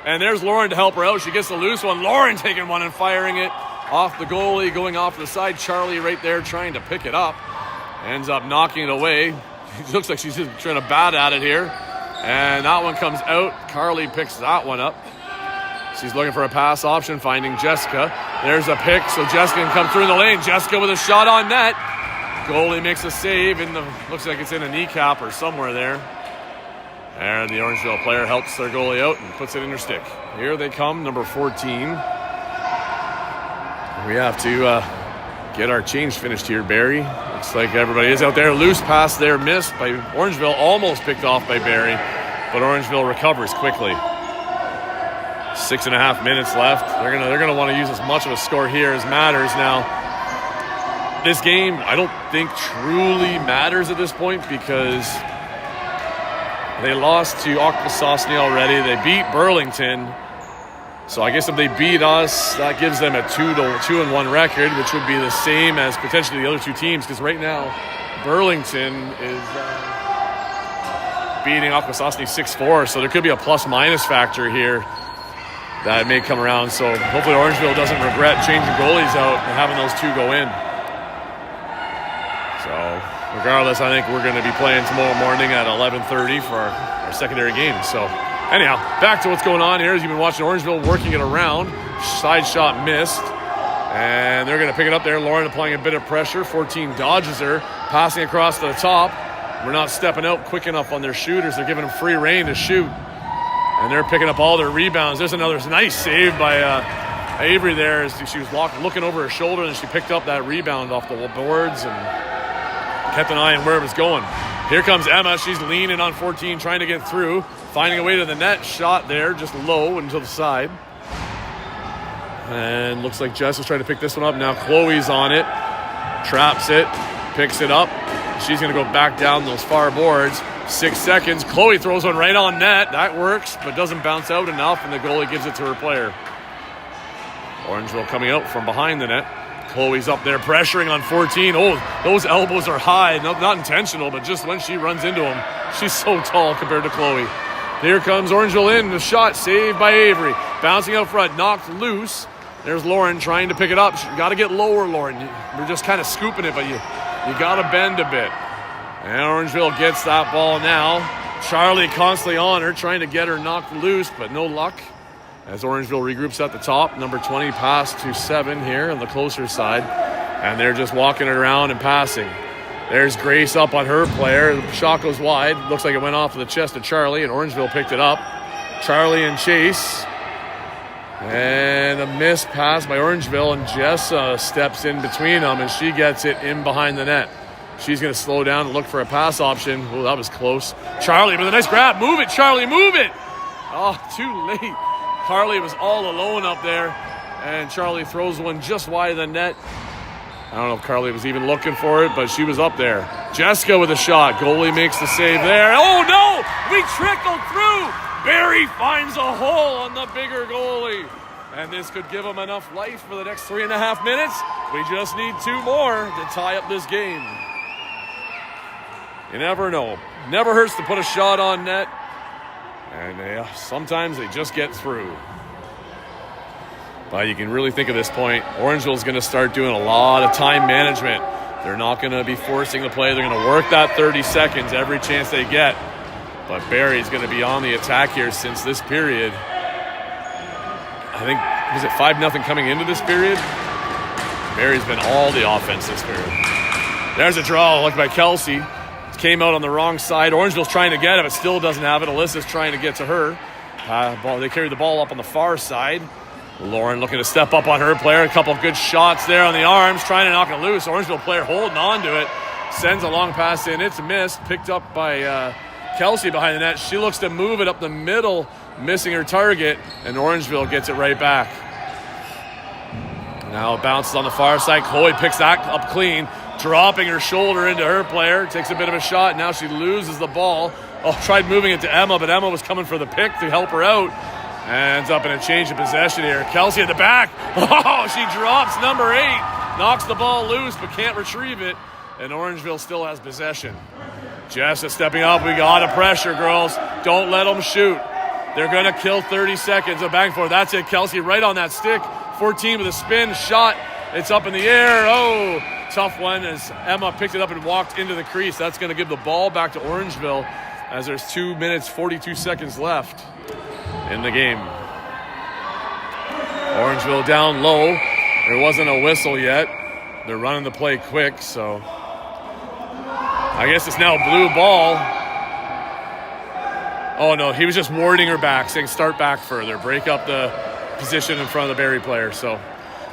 And there's Lauren to help her out. She gets the loose one. Lauren taking one and firing it off the goalie, going off to the side. Charlie right there trying to pick it up. Ends up knocking it away. It looks like she's just trying to bat at it here. And that one comes out. Carly picks that one up. She's looking for a pass option, finding Jessica. There's a pick, so Jessica can come through in the lane. Jessica with a shot on net. Goalie makes a save. Looks like it's in a kneecap or somewhere there. And the Orangeville player helps their goalie out and puts it in her stick. Here they come, number 14. We have to get our change finished here, Barrie. Looks like everybody is out there. Loose pass there, missed by Orangeville, almost picked off by Barrie, but Orangeville recovers quickly. 6.5 minutes left. They're gonna want to use as much of a score here as matters now. This game, I don't think truly matters at this point because they lost to Akwesasne already. They beat Burlington. So I guess if they beat us, that gives them a 2-1 record, which would be the same as potentially the other two teams. Because right now, Burlington is beating Akwesasne 6-4. So there could be a plus-minus factor here that may come around. So hopefully Orangeville doesn't regret changing goalies out and having those two go in. So regardless, I think we're going to be playing tomorrow morning at 11:30 for our secondary game. So anyhow, back to what's going on here. As you've been watching Orangeville working it around. Side shot missed. And they're going to pick it up there. Lauren applying a bit of pressure. 14 dodges her. Passing across to the top. We're not stepping out quick enough on their shooters. They're giving them free rein to shoot. And they're picking up all their rebounds. There's another nice save by Avery there as she was looking over her shoulder, and she picked up that rebound off the boards and kept an eye on where it was going. Here comes Emma. She's leaning on 14, trying to get through, finding a way to the net. Shot there, just low and to the side. And looks like Jess is trying to pick this one up. Now Chloe's on it, traps it, picks it up. She's going to go back down those far boards. 6 seconds. Chloe throws one right on net. That works, but doesn't bounce out enough, and the goalie gives it to her player. Orangeville coming out from behind the net. Chloe's up there pressuring on 14. Oh, those elbows are high. Not intentional, but just when she runs into him, she's so tall compared to Chloe. Here comes Orangeville in. The shot saved by Avery. Bouncing out front, knocked loose. There's Lauren trying to pick it up. You got to get lower, Lauren. We're just kind of scooping it, but you got to bend a bit. And Orangeville gets that ball now. Charlie constantly on her, trying to get her knocked loose, but no luck. As Orangeville regroups at the top, number 20 pass to 7 here on the closer side. And they're just walking it around and passing. There's Grace up on her player. The shot goes wide. Looks like it went off of the chest of Charlie, and Orangeville picked it up. Charlie and Chase. And a missed pass by Orangeville, and Jessa steps in between them, and she gets it in behind the net. She's going to slow down and look for a pass option. Oh, that was close. Charlie with a nice grab. Move it, Charlie, move it. Oh, too late. Carly was all alone up there, and Charlie throws one just wide of the net. I don't know if Carly was even looking for it, but she was up there. Jessica with a shot. Goalie makes the save there. Oh, no! We trickled through! Barrie finds a hole on the bigger goalie. And this could give him enough life for the next 3.5 minutes. We just need 2 more to tie up this game. You never know. Never hurts to put a shot on net. And sometimes they just get through. But you can really think of this point, Orangeville is going to start doing a lot of time management. They're not going to be forcing the play. They're going to work that 30 seconds every chance they get. But Barrie's going to be on the attack here since this period. I think, was it 5-0 coming into this period? Barrie's been all the offense this period. There's a draw, looked by Kelsey. Came out on the wrong side. Orangeville's trying to get it, but still doesn't have it. Alyssa's trying to get to her. They carry the ball up on the far side. Lauren looking to step up on her player. A couple of good shots there on the arms, trying to knock it loose. Orangeville player holding on to it. Sends a long pass in. It's missed. Picked up by Kelsey behind the net. She looks to move it up the middle, missing her target, and Orangeville gets it right back. Now it bounces on the far side. Chloe picks that up clean, dropping her shoulder into her player. Takes a bit of a shot. Now she loses the ball. Oh, tried moving it to Emma, but Emma was coming for the pick to help her out. Ends up in a change of possession here. Kelsey at the back. Oh, she drops number 8. Knocks the ball loose, but can't retrieve it. And Orangeville still has possession. Jess is stepping up. We got to pressure, girls. Don't let them shoot. They're going to kill 30 seconds of back and forth. That's it. Kelsey right on that stick. 14 with a spin. Shot. It's up in the air. Oh, tough one as Emma picked it up and walked into the crease. That's going to give the ball back to Orangeville as there's 2 minutes, 42 seconds left in the game. Orangeville down low. There wasn't a whistle yet. They're running the play quick, so I guess it's now blue ball. Oh, no, he was just warding her back, saying start back further, break up the position in front of the Barrie player, so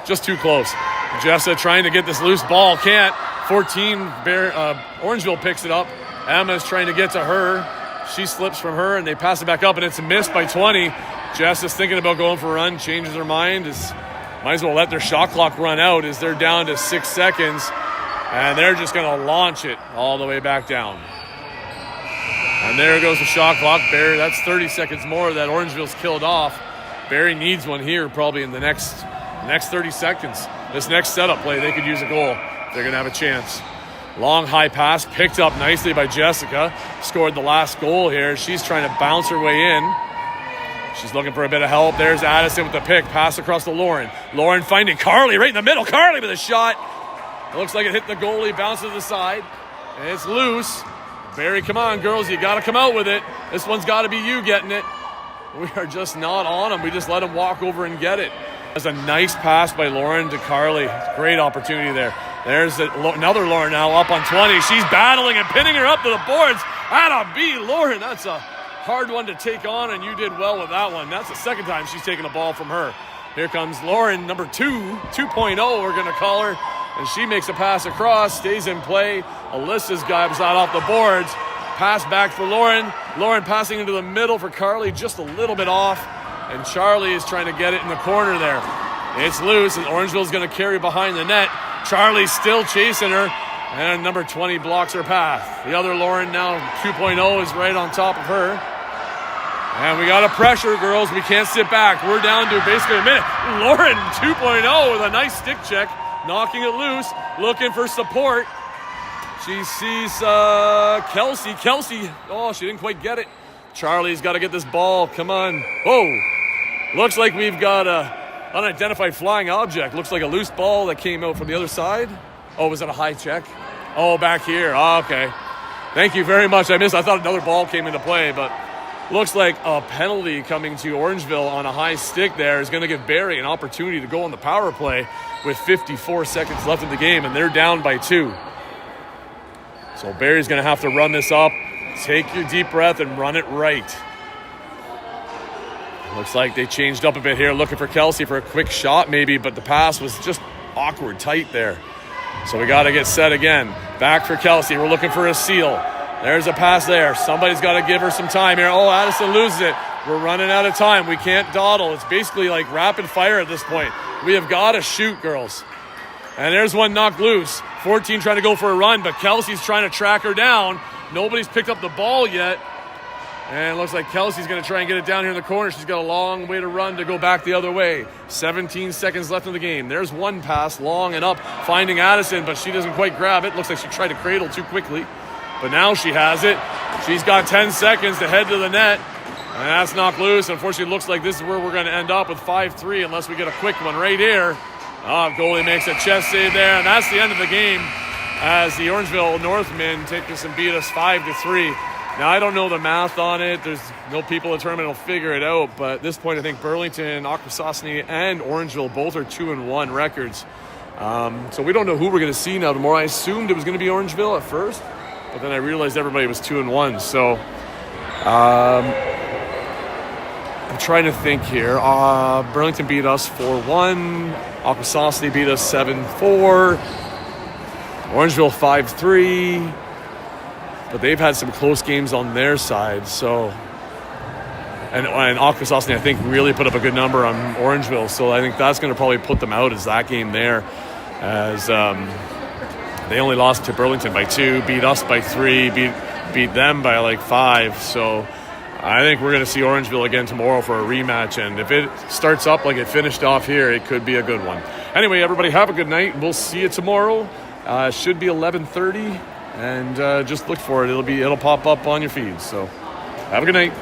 just too close. Jessa trying to get this loose ball, can't. 14, Orangeville picks it up. Emma's trying to get to her. She slips from her, and they pass it back up, and it's missed by 20. Jessa's thinking about going for a run, changes her mind. Might as well let their shot clock run out as they're down to 6 seconds, and they're just going to launch it all the way back down. And there goes the shot clock. Barrie, that's 30 seconds more that Orangeville's killed off. Barrie needs one here probably in the next 30 seconds. This next setup play, they could use a goal. They're going to have a chance. Long high pass, picked up nicely by Jessica. Scored the last goal here. She's trying to bounce her way in. She's looking for a bit of help. There's Addison with the pick. Pass across to Lauren. Lauren finding Carly right in the middle. Carly with a shot. It looks like it hit the goalie, bounces to the side. And it's loose. Barrie, come on, girls. You got to come out with it. This one's got to be you getting it. We are just not on them. We just let them walk over and get it. There's a nice pass by Lauren to Carly. Great opportunity there. There's another Lauren now up on 20. She's battling and pinning her up to the boards. Atta B, Lauren. That's a hard one to take on, and you did well with that one. That's the second time she's taken a ball from her. Here comes Lauren, number 2.0, we're going to call her. And she makes a pass across, stays in play. Alyssa's grabs that off the boards. Pass back for Lauren. Lauren passing into the middle for Carly, just a little bit off. And Charlie is trying to get it in the corner there. It's loose, and Orangeville's going to carry behind the net. Charlie's still chasing her, and number 20 blocks her path. The other Lauren now, 2.0, is right on top of her. And we got to pressure, girls. We can't sit back. We're down to basically a minute. Lauren, 2.0, with a nice stick check, knocking it loose, looking for support. She sees Kelsey. Kelsey, oh, she didn't quite get it. Charlie's got to get this ball. Come on. Whoa. Looks like we've got a unidentified flying object. Looks like a loose ball that came out from the other side. Oh, was that a high check? Oh, back here. Oh, okay. Thank you very much. I thought another ball came into play, but looks like a penalty coming to Orangeville on a high stick there is going to give Barrie an opportunity to go on the power play with 54 seconds left in the game, and they're down by 2. So Barrie's going to have to run this up. Take your deep breath and run it right. Looks like they changed up a bit here, looking for Kelsey for a quick shot maybe, but the pass was just awkward, tight there. So we got to get set again. Back for Kelsey. We're looking for a seal. There's a pass there. Somebody's got to give her some time here. Oh, Addison loses it. We're running out of time. We can't dawdle. It's basically like rapid fire at this point. We have got to shoot, girls. And there's one knocked loose. 14 trying to go for a run, but Kelsey's trying to track her down. Nobody's picked up the ball yet. And it looks like Kelsey's going to try and get it down here in the corner. She's got a long way to run to go back the other way. 17 seconds left in the game. There's one pass, long and up, finding Addison, but she doesn't quite grab it. Looks like she tried to cradle too quickly. But now she has it. She's got 10 seconds to head to the net. And that's knocked loose. Unfortunately, it looks like this is where we're going to end up with 5-3 unless we get a quick one right here. Goalie makes a chest save there, and that's the end of the game as the Orangeville Northmen take us and beat us 5-3. Now, I don't know the math on it. There's no people in the tournament will figure it out. But at this point, I think Burlington, Akwesasne, and Orangeville both are 2-1 records. So we don't know who we're going to see now tomorrow. I assumed it was going to be Orangeville at first, but then I realized everybody was 2-1. So I'm trying to think here. Burlington beat us 4-1. Akwesasne beat us 7-4. Orangeville 5-3. But they've had some close games on their side. So, and Akwesasne, I think, really put up a good number on Orangeville. So I think that's going to probably put them out as that game there. As they only lost to Burlington by 2, beat us by 3, beat them by like 5. So I think we're going to see Orangeville again tomorrow for a rematch. And if it starts up like it finished off here, it could be a good one. Anyway, everybody have a good night. We'll see you tomorrow. Should be 11:30. And just look for it. It'll pop up on your feed. So have a good night.